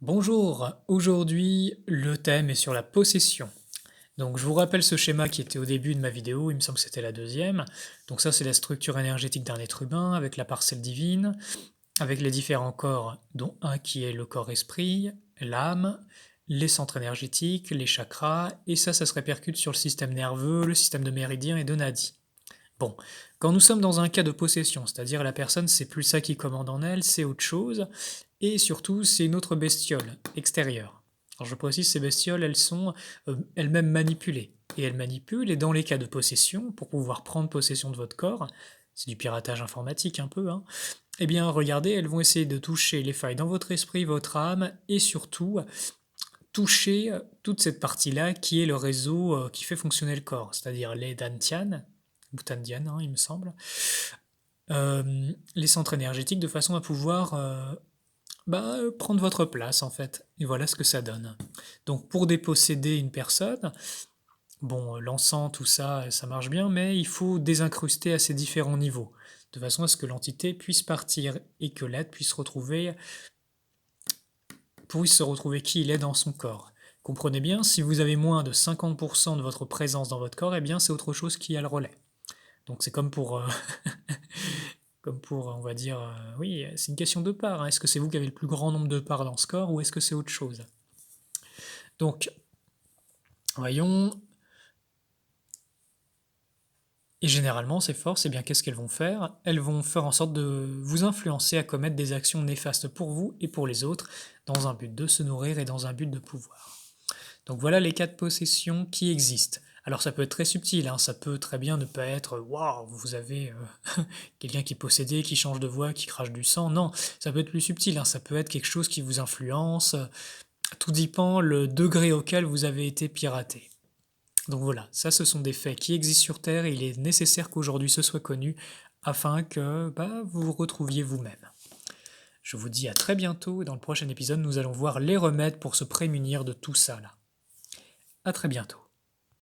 Bonjour, aujourd'hui le thème est sur la possession. Donc je vous rappelle ce schéma qui était au début de ma vidéo, il me semble que c'était la deuxième. Donc ça c'est la structure énergétique d'un être humain avec la parcelle divine, avec les différents corps, dont un qui est le corps-esprit, l'âme, les centres énergétiques, les chakras, et ça se répercute sur le système nerveux, le système de méridien et de nadis. Bon, quand nous sommes dans un cas de possession, c'est-à-dire la personne, c'est plus ça qui commande en elle, c'est autre chose, et surtout, c'est une autre bestiole extérieure. Alors je précise, ces bestioles, elles sont elles-mêmes manipulées. Et elles manipulent, et dans les cas de possession, pour pouvoir prendre possession de votre corps, c'est du piratage informatique un peu, hein, eh bien regardez, elles vont essayer de toucher les failles dans votre esprit, votre âme, et surtout toucher toute cette partie-là qui est le réseau qui fait fonctionner le corps, c'est-à-dire les dantian, ou tandian, hein, il me semble, les centres énergétiques, de façon à pouvoir prendre votre place en fait. Et voilà ce que ça donne. Donc pour déposséder une personne, bon, l'encens, tout ça, ça marche bien, mais il faut désincruster à ces différents niveaux, de façon à ce que l'entité puisse partir et que l'être puisse se retrouver qui il est dans son corps. Comprenez bien, si vous avez moins de 50% de votre présence dans votre corps, eh bien c'est autre chose qui a le relais. Donc c'est comme pour, on va dire, oui, c'est une question de part, hein. Est-ce que c'est vous qui avez le plus grand nombre de parts dans ce corps ou est-ce que c'est autre chose? Donc, voyons. Et généralement, ces forces, eh bien, qu'est-ce qu'elles vont faire? Elles vont faire en sorte de vous influencer à commettre des actions néfastes pour vous et pour les autres, dans un but de se nourrir et dans un but de pouvoir. Donc voilà les cas de possession qui existent. Alors ça peut être très subtil, hein, ça peut très bien ne pas être waouh, vous avez quelqu'un qui est possédé, qui change de voix, qui crache du sang. Non, ça peut être plus subtil, hein, ça peut être quelque chose qui vous influence. Tout dépend le degré auquel vous avez été piraté. Donc voilà, ça ce sont des faits qui existent sur Terre et il est nécessaire qu'aujourd'hui ce soit connu afin que vous vous retrouviez vous-même. Je vous dis à très bientôt et dans le prochain épisode nous allons voir les remèdes pour se prémunir de tout ça là. À très bientôt.